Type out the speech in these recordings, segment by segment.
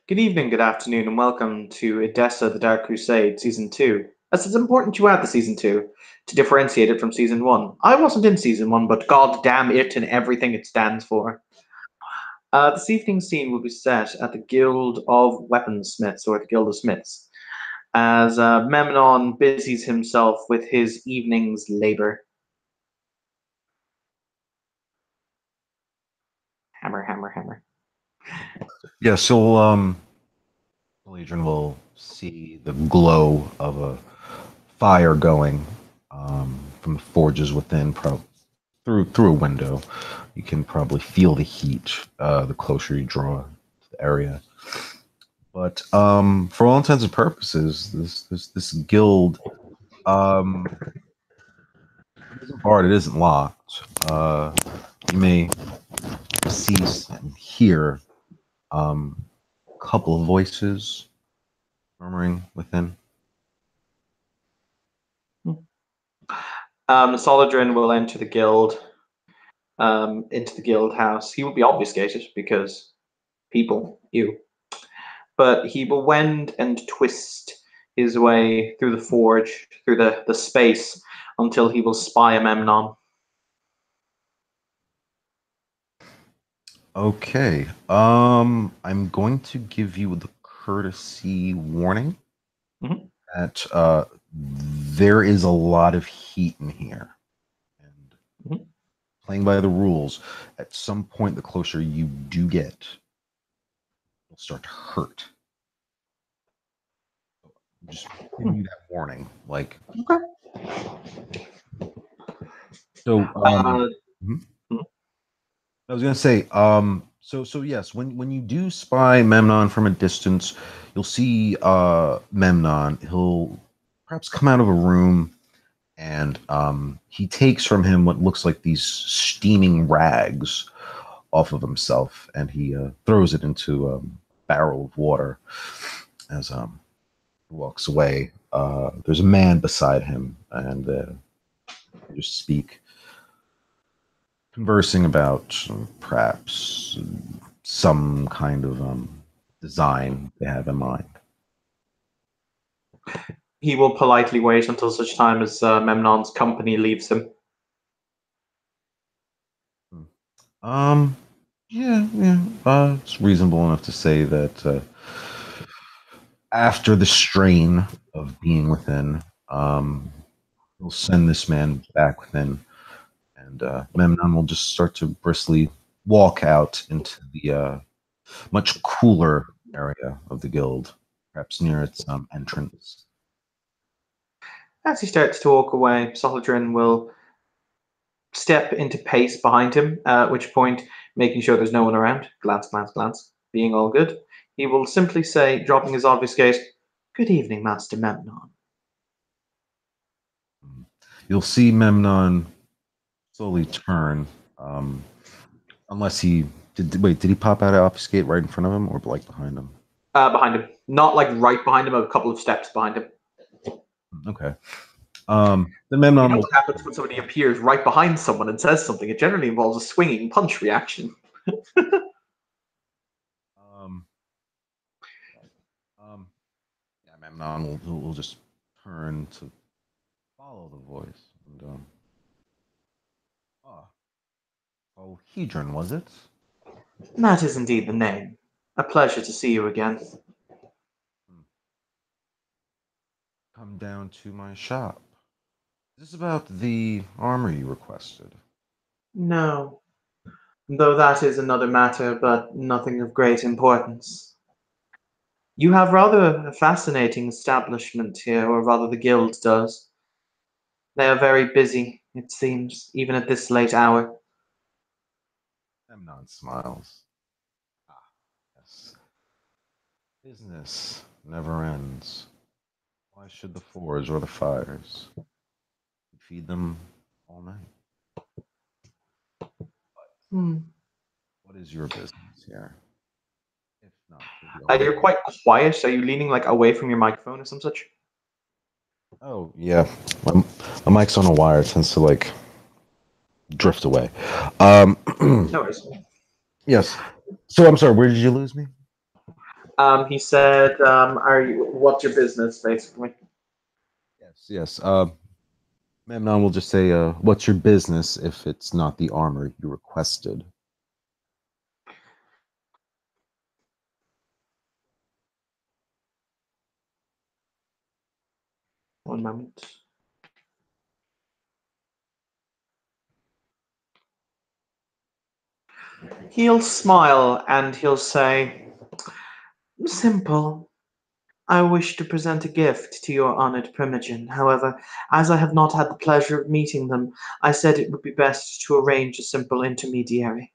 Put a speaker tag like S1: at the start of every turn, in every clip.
S1: Good evening, good afternoon, and welcome to Edessa the Dark Crusade Season 2. As it's important you add the Season 2 to differentiate it from Season 1. I wasn't in Season 1, but god damn it and everything it stands for. This evening's scene will be set at the Guild of Weaponsmiths, or the Guild of Smiths, as Memnon busies himself with his evening's labor. Hammer, hammer, hammer.
S2: Yeah, so Adrian will see the glow of a fire going from the forges within, through a window. You can probably feel the heat the closer you draw to the area. But for all intents and purposes, this guild um, it isn't barred. It isn't locked. You may see and hear a couple of voices murmuring within.
S1: Solidrin will enter the guild, into the guild house. He will be obfuscated because people, you. But he will wend and twist his way through the forge, through the space, until he will spy a Memnon.
S2: Okay. I'm going to give you the courtesy warning
S1: Mhm.
S2: that there is a lot of heat in here. And
S1: Mhm.
S2: playing by the rules, at some point, the closer you do get, it'll start to hurt. Just giving you that warning. Like,
S1: Okay.
S2: so,
S1: Uh,
S2: mhm.
S1: mhm.
S2: I was gonna say, so yes, when you do spy Memnon from a distance, you'll see Memnon. He'll perhaps come out of a room, and he takes from him what looks like these steaming rags off of himself, and he throws it into a barrel of water as he walks away. There's a man beside him, and they just speak, conversing about perhaps some kind of design they have in mind.
S1: He will politely wait until such time as Memnon's company leaves him.
S2: Um, yeah. It's reasonable enough to say that after the strain of being within, we'll send this man back within, and Memnon will just start to briskly walk out into the much cooler area of the guild, perhaps near its entrance.
S1: As he starts to walk away, Solidrin will step into pace behind him, at which point, making sure there's no one around, glance, glance, glance, being all good, he will simply say, dropping his obfuscate, "Good evening, Master Memnon."
S2: You'll see Memnon slowly turn, um, unless he did. Wait, did he pop out of obfuscate right in front of him, or like behind him?
S1: Behind him. Not like right behind him, a couple of steps behind him.
S2: Okay. Then Memnon will.
S1: What happens when somebody appears right behind someone and says something? It generally involves a swinging punch reaction.
S2: Um, um, yeah, Memnon will just turn to follow the voice, and ah, oh, Hedron, was it?
S1: That is indeed the name. A pleasure to see you again.
S2: Hmm. Come down to my shop. Is this about the armor you requested?
S1: No, though that is another matter, but nothing of great importance. You have rather a fascinating establishment here, or rather the guild does. They are very busy, it seems, even at this late hour.
S2: Memnon smiles. Ah, yes. Business never ends. Why should the forge or the fires feed them all night?
S1: Hmm.
S2: What is your business here? If not for the armor.
S1: You're quite quiet. Are you leaning like away from your microphone or some such?
S2: Oh yeah, my mic's on a wire. It tends to like drift away. Um,
S1: No worries.
S2: yes. So I'm sorry. Where did you lose me?
S1: He said, "Are you? What's your business?" Basically.
S2: Yes, yes. Memnon will just say, "What's your business?" If it's not the armor you requested.
S1: One moment. He'll smile and he'll say, "Simple. I wish to present a gift to your honored Primogen. However, as I have not had the pleasure of meeting them, I said it would be best to arrange a simple intermediary."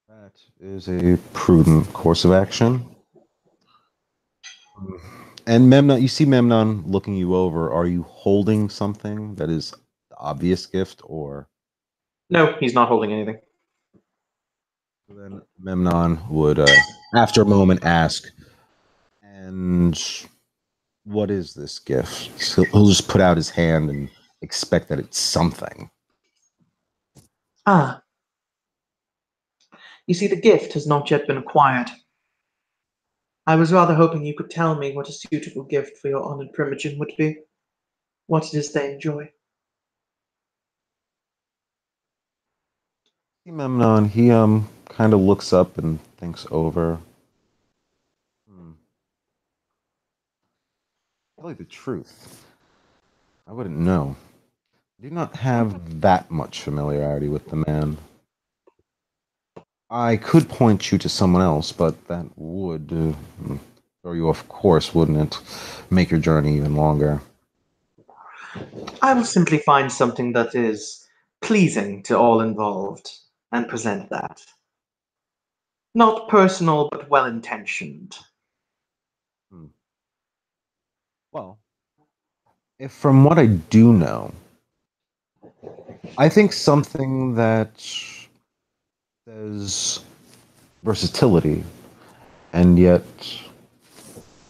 S2: That is a prudent course of action. And Memnon, you see Memnon looking you over. Are you holding something that is the obvious gift, or
S1: No, he's not holding anything.
S2: then Memnon would, after a moment, ask, "And what is this gift?" So he'll just put out his hand and expect that it's something.
S1: Ah, you see, the gift has not yet been acquired. I was rather hoping you could tell me what a suitable gift for your honored Primogen would be. What it is they enjoy.
S2: See Memnon, he kind of looks up and thinks over. Hmm. Tell you the truth, I wouldn't know. I do not have that much familiarity with the man. I could point you to someone else, but that would throw you off course, wouldn't it? Make your journey even longer.
S1: I will simply find something that is pleasing to all involved and present that. Not personal, but well intentioned.
S2: Hmm. Well, if from what I do know, I think something that says versatility and yet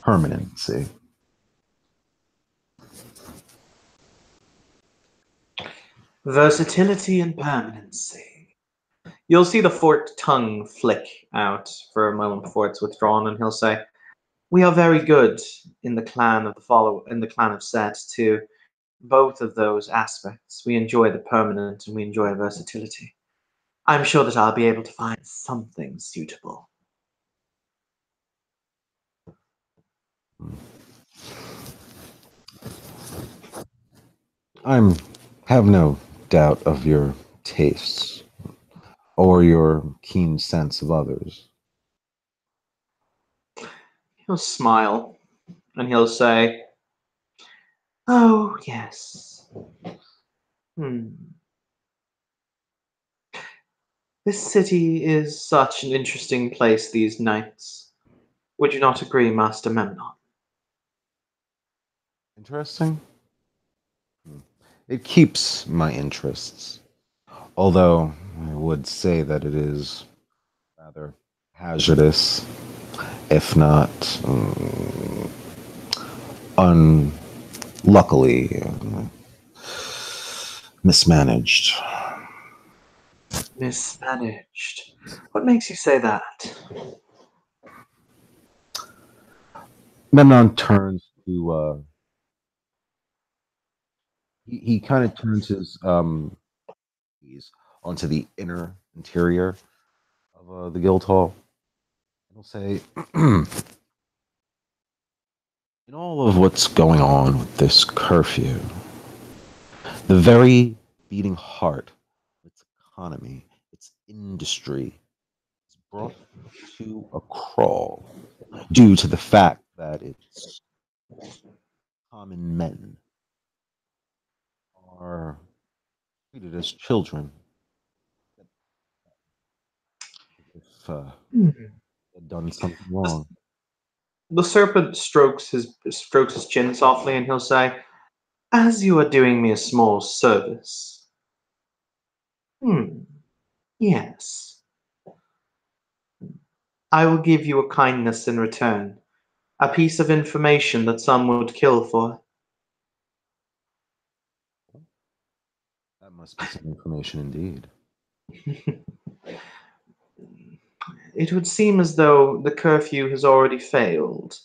S2: permanency.
S1: Versatility and permanency. You'll see the forked tongue flick out for a moment before it's withdrawn, and he'll say, "We are very good in the clan of the follow in the clan of Set to both of those aspects. We enjoy the permanent and we enjoy versatility. I'm sure that I'll be able to find something suitable."
S2: I'm have no doubt of your tastes or your keen sense of others.
S1: He'll smile and he'll say, "Oh, yes. Hmm. This city is such an interesting place these nights. Would you not agree, Master Memnon?"
S2: Interesting. It keeps my interests, although I would say that it is rather hazardous, if not unluckily mismanaged.
S1: Mismanaged. What makes you say that?
S2: Memnon turns to he kind of turns his gaze onto the interior of the guild hall. He'll say, "In all of what's going on with this curfew, the very beating heart of its economy, its industry, is brought to a crawl due to the fact that its common men are treated as children. If
S1: Hmm.
S2: they've done something
S1: The,
S2: wrong."
S1: the serpent strokes his chin softly, and he'll say, "As you are doing me a small service." Hmm. Yes. I will give you a kindness in return, a piece of information that some would kill for.
S2: That must be some information indeed.
S1: it would seem as though the curfew has already failed.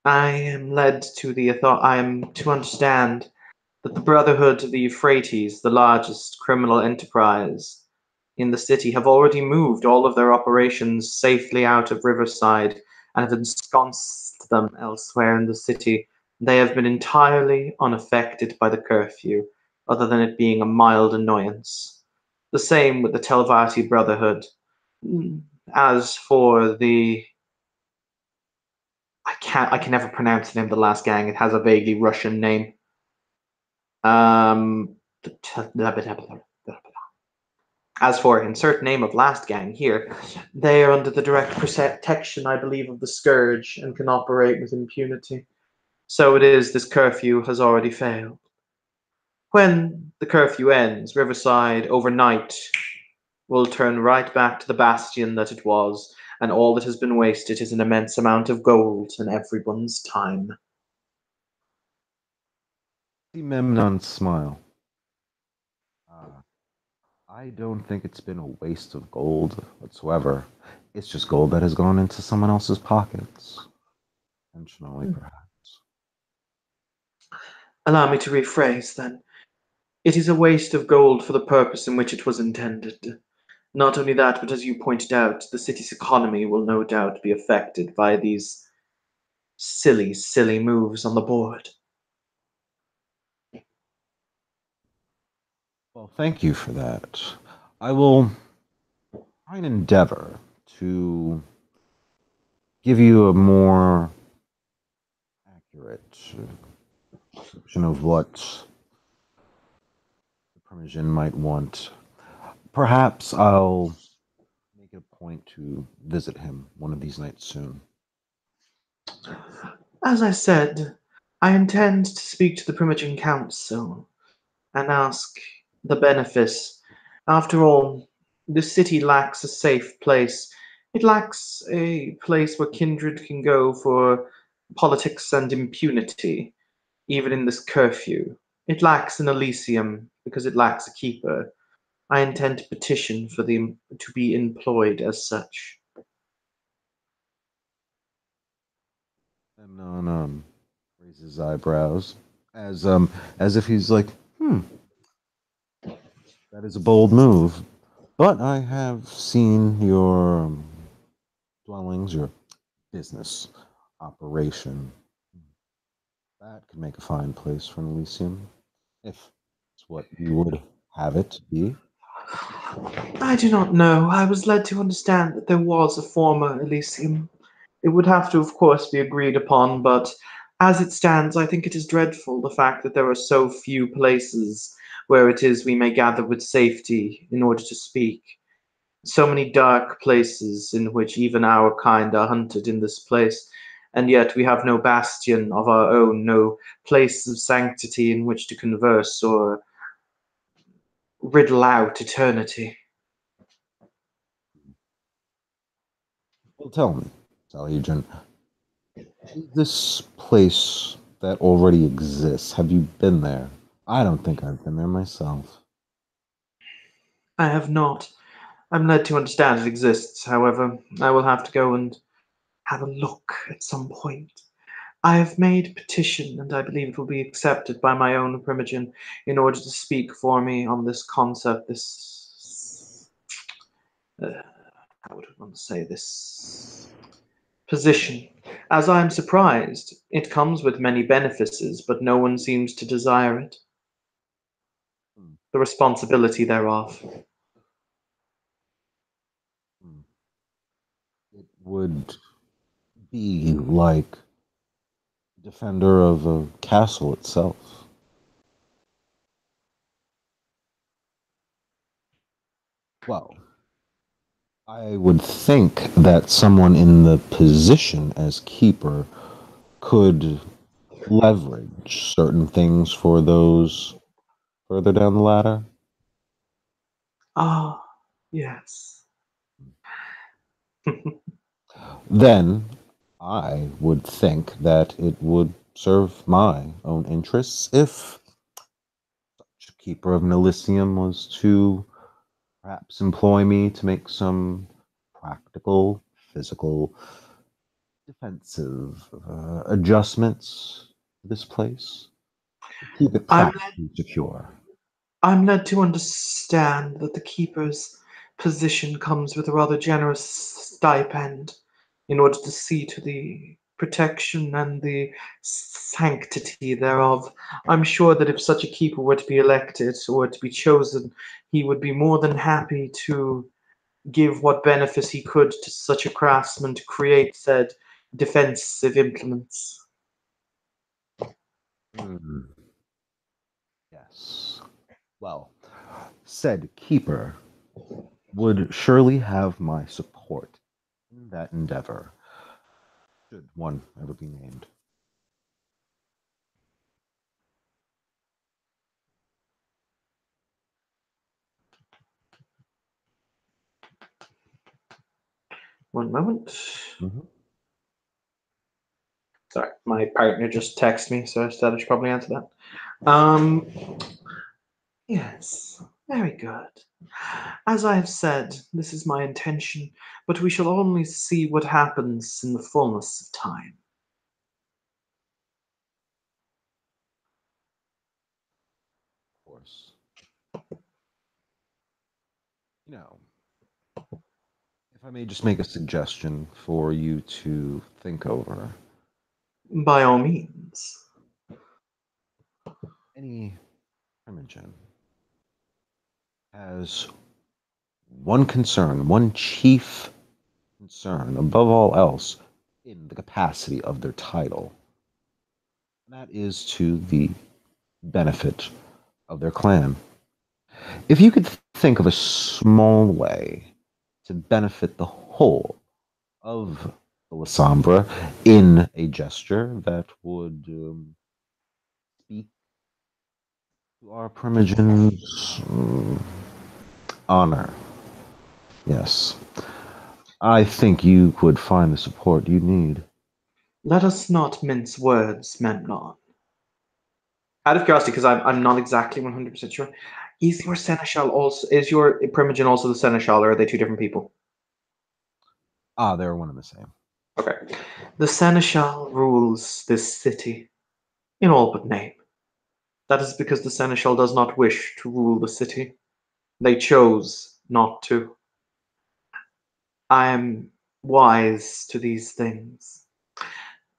S1: I am led to I am to understand that the Brotherhood of the Euphrates, the largest criminal enterprise in the city, have already moved all of their operations safely out of Riverside and have ensconced them elsewhere in the city. They have been entirely unaffected by the curfew, other than it being a mild annoyance. The same with the Telvati Brotherhood. As for the I can never pronounce the name of the last gang. It has a vaguely Russian name. Um, as for insert name of last gang here, they are under the direct protection, I believe, of the Scourge and can operate with impunity. So it is this curfew has already failed. When the curfew ends, Riverside overnight will turn right back to the bastion that it was, and all that has been wasted is an immense amount of gold and everyone's time.
S2: See Memnon smile. I don't think it's been a waste of gold whatsoever. It's just gold that has gone into someone else's pockets. Intentionally, perhaps.
S1: Allow me to rephrase, then. It is a waste of gold for the purpose in which it was intended. Not only that, but as you pointed out, the city's economy will no doubt be affected by these silly, silly moves on the board.
S2: Well, thank you for that. I will try and endeavor to give you a more accurate description of what the Parmesan might want. Perhaps I'll make it a point to visit him one of these nights soon.
S1: As I said, I intend to speak to the Primogen Council and ask the benefice. After all, the city lacks a safe place. It lacks a place where kindred can go for politics and impunity, even in this curfew. It lacks an Elysium because it lacks a keeper. I intend to petition for them to be employed as such.
S2: Memnon raises his eyebrows as if he's like, that is a bold move. But I have seen your dwellings, your business operation. That could make a fine place for an Elysium, if it's what you would have it be.
S1: I do not know. I was led to understand that there was a former Elysium. It would have to, of course, be agreed upon, but as it stands, I think it is dreadful the fact that there are so few places where it is we may gather with safety in order to speak. So many dark places in which even our kind are hunted in this place, and yet we have no bastion of our own, no place of sanctity in which to converse or riddle out eternity.
S2: Well, tell me, Salihedrin, is this place that already exists? Have you been there? I don't think I've been there myself.
S1: I have not. I'm led to understand it exists, however. I will have to go and have a look at some point. I have made a petition, and I believe it will be accepted by my own Primogen in order to speak for me on this concept, how would I want to say this? Position. As I am surprised, it comes with many benefices, but no one seems to desire it. The responsibility thereof.
S2: It would be like defender of a castle itself. Well, I would think that someone in the position as keeper could leverage certain things for those further down the ladder.
S1: Ah, yes.
S2: Then I would think that it would serve my own interests if such a keeper of an Elysium was to perhaps employ me to make some practical, physical, defensive adjustments to this place. Keep it
S1: I'm
S2: practically secure.
S1: I'm led to understand that the keeper's position comes with a rather generous stipend in order to see to the protection and the sanctity thereof. I'm sure that if such a keeper were to be elected or to be chosen, he would be more than happy to give what benefits he could to such a craftsman to create said defensive implements.
S2: Hmm. Yes. Well, said keeper would surely have my support in that endeavor, should one ever be named.
S1: One moment.
S2: Mhm.
S1: Sorry, my partner just texted me, so I said I should probably answer that. Yes, very good. As I have said, this is my intention, but we shall only see what happens in the fullness of time.
S2: Of course. You know, if I may just make a suggestion for you to think over,
S1: By all means.
S2: any Primogen has one concern, one chief concern above all else in the capacity of their title. And that is to the benefit of their clan. If you could think of a small way to benefit the whole of the Lasombra in a gesture that would speak to our Primogen's honor, yes, I think you would find the support you need.
S1: Let us not mince words, Memnon. Out of curiosity, because I'm not exactly 100% sure, is your Primogen also the Seneschal, or are they two different people?
S2: Ah, they're one and the same.
S1: Okay. The Seneschal rules this city in all but name. That is because the Seneschal does not wish to rule the city. They chose not to. I am wise to these things.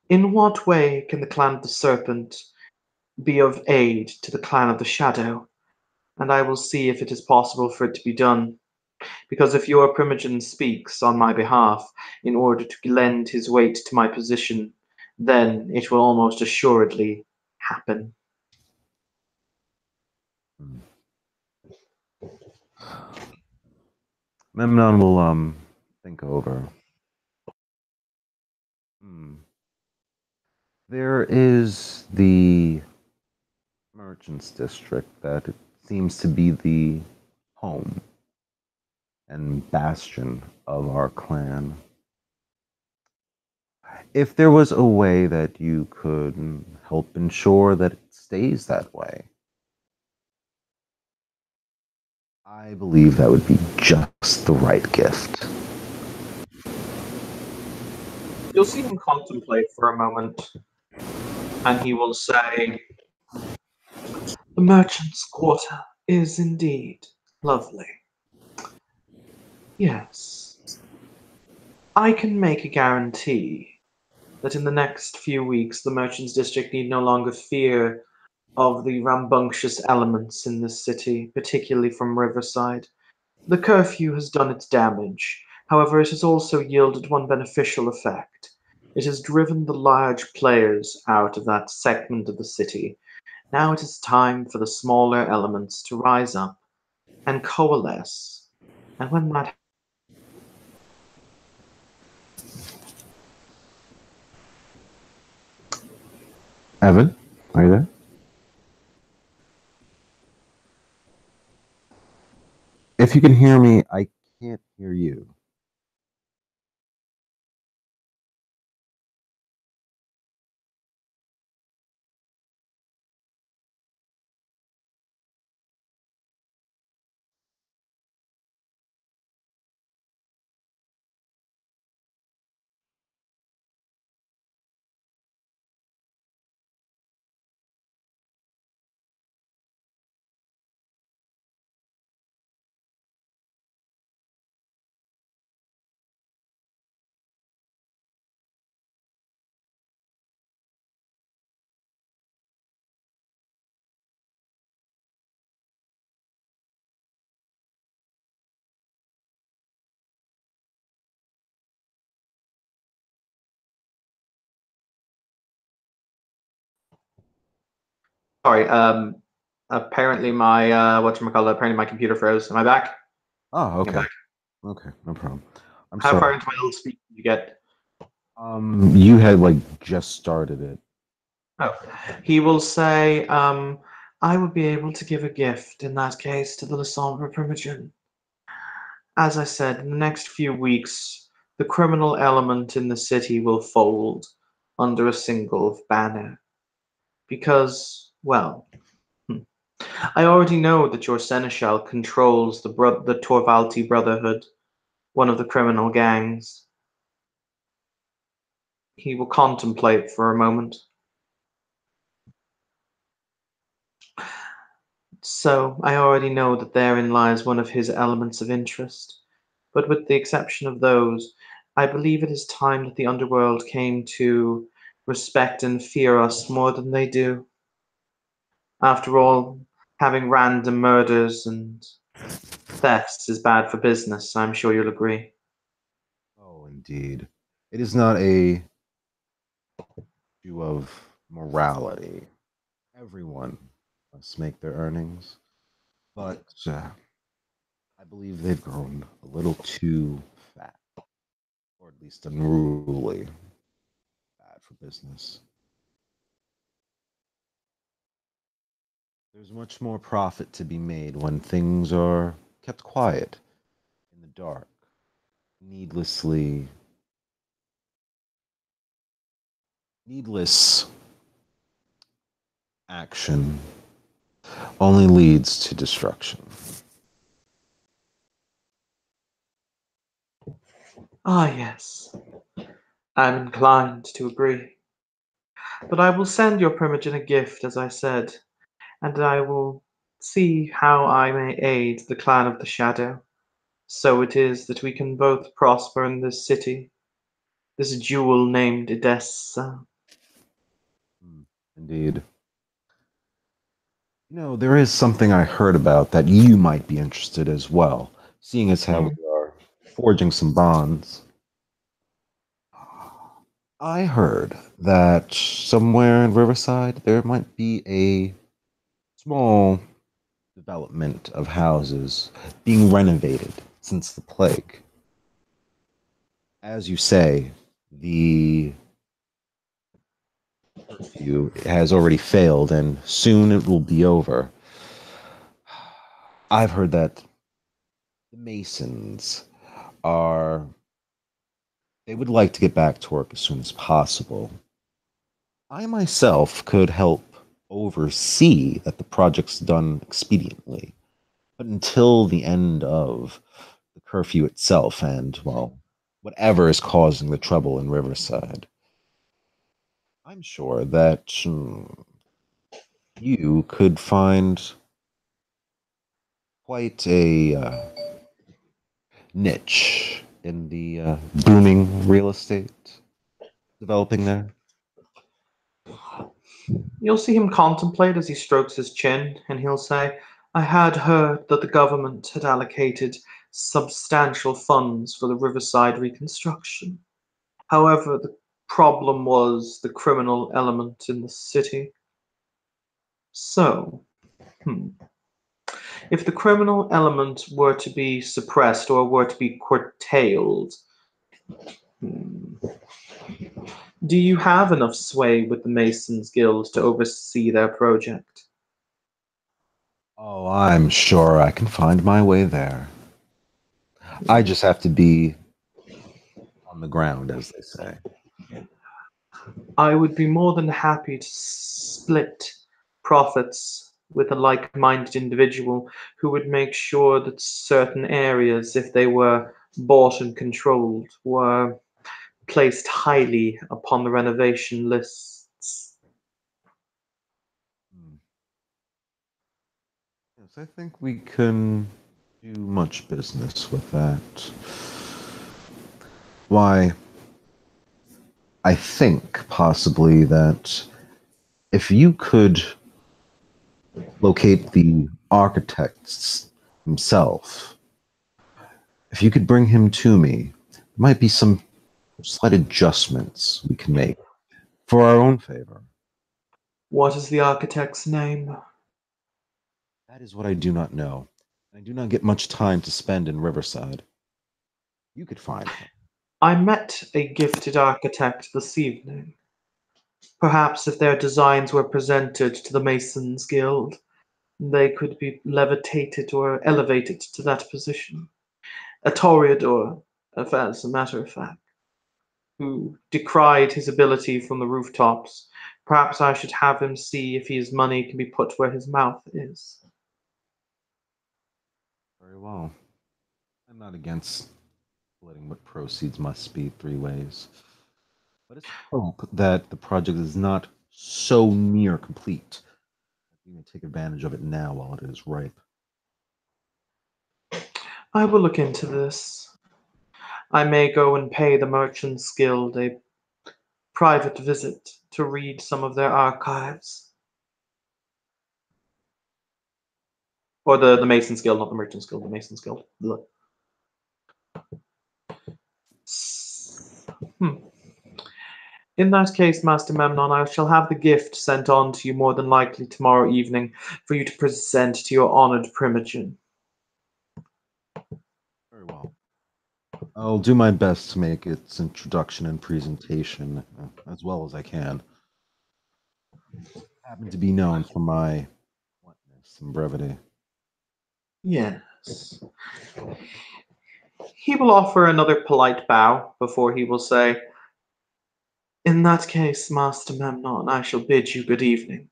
S1: In what way can the clan of the Serpent be of aid to the clan of the Shadow? And I will see if it is possible for it to be done. Because if your Primogen speaks on my behalf in order to lend his weight to my position, then it will almost assuredly happen.
S2: Hmm. Memnon will think over. Hmm. There is the Merchants District that it seems to be the home and bastion of our clan. If there was a way that you could help ensure that it stays that way, I believe that would be just the right gift.
S1: You'll see him contemplate for a moment, and he will say, "The merchant's quarter is indeed lovely. Yes, I can make a guarantee that in the next few weeks the merchants' district need no longer fear of the rambunctious elements in this city, particularly from Riverside. The curfew has done its damage. However, it has also yielded one beneficial effect. It has driven the large players out of that segment of the city. Now it is time for the smaller elements to rise up and coalesce. And when that
S2: Evan, are you there? If you can hear me, I can't hear you.
S1: Sorry. Apparently my whatchamacallit, apparently my computer froze. Am I back?
S2: Oh,
S1: I'm
S2: okay.
S1: back.
S2: Okay, no problem. I'm
S1: How far
S2: sorry.
S1: into my little speech did you get?
S2: You had like just started it.
S1: Oh, he will say, I would be able to give a gift in that case to the Lysander Primogen. As I said, in the next few weeks, the criminal element in the city will fold under a single banner. Because, well, I already know that your seneschal controls the Torvalti Brotherhood, one of the criminal gangs. He will contemplate for a moment. So, I already know that therein lies one of his elements of interest. But with the exception of those, I believe it is time that the underworld came to respect and fear us more than they do. After all, having random murders and thefts is bad for business. I'm sure you'll agree.
S2: Oh, indeed. It is not a issue of morality. Everyone must make their earnings, but I believe they've grown a little too fat, or at least unruly, bad for business. There's much more profit to be made when things are kept quiet in the dark, needlessly needless action only leads to destruction.
S1: Ah, yes, I'm inclined to agree. But I will send your Primogen a gift, as I said, and I will see how I may aid the clan of the Shadow. So it is that we can both prosper in this city, this jewel named Edessa.
S2: Hmm, indeed. There is something I heard about that you might be interested as well, seeing as how
S1: Hmm.
S2: we are forging some bonds. I heard that somewhere in Riverside there might be a small development of houses being renovated since the plague. As you say, the curfew has already failed and soon it will be over. I've heard that the Masons are they would like to get back to work as soon as possible. I myself could help oversee that the project's done expediently, but until the end of the curfew itself and, well, whatever is causing the trouble in Riverside, I'm sure that you could find quite a niche in the booming real estate developing there.
S1: You'll see him contemplate as he strokes his chin, and he'll say, I had heard that the government had allocated substantial funds for the Riverside reconstruction. However, the problem was the criminal element in the city. So, hmm, if the criminal element were to be suppressed or were to be curtailed, hmm, do you have enough sway with the Masons Guild to oversee their project?
S2: Oh, I'm sure I can find my way there. I just have to be on the ground, as they say.
S1: I would be more than happy to split profits with a like-minded individual who would make sure that certain areas, if they were bought and controlled, were placed highly upon the renovation lists.
S2: Hmm. Yes, I think we can do much business with that. Why, I think possibly that if you could locate the architect himself, if you could bring him to me, there might be some slight adjustments we can make for our own favor.
S1: What is the architect's name?
S2: That is what I do not know. I do not get much time to spend in Riverside. You could find him.
S1: I met a gifted architect this evening. Perhaps if their designs were presented to the Masons Guild, they could be levitated or elevated to that position. A Toreador, as a matter of fact, who decried his ability from the rooftops. Perhaps I should have him see if his money can be put where his mouth is.
S2: Very well. I'm not against splitting what proceeds must be three ways. Let us hope that the project is not so near complete. We may take advantage of it now while it is ripe.
S1: I will look into this. I may go and pay the Merchants Guild a private visit to read some of their archives. Or the Masons Guild, not the Merchants Guild, the Masons Guild. Look. In that case, Master Memnon, I shall have the gift sent on to you more than likely tomorrow evening for you to present to your honored Primogen.
S2: Very well. I'll do my best to make its introduction and presentation as well as I can. I happen to be known for my bluntness and brevity.
S1: Yes. He will offer another polite bow before he will say, "In that case, Master Memnon, I shall bid you good evening."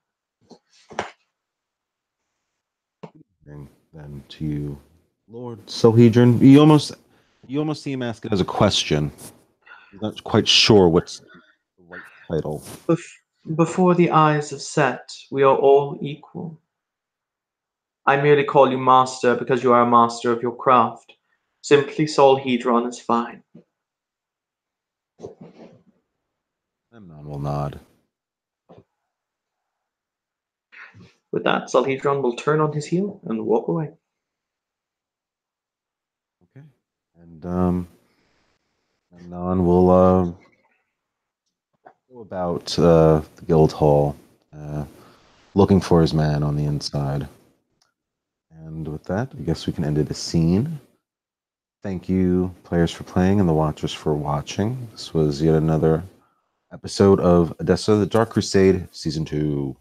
S2: Then to you, Lord Solhedron. You almost see him ask it as a question. He's not quite sure what's the right title.
S1: Before the eyes of Set, we are all equal. I merely call you master because you are a master of your craft. Simply Solhedron is fine.
S2: Memnon will nod.
S1: With that, Solhedron will turn on his heel and walk away.
S2: Okay. And Memnon will go about the guild hall, looking for his man on the inside. And with that, I guess we can end it a scene. Thank you, players, for playing and the watchers for watching. This was yet another episode of Odessa: The Dark Crusade, Season 2.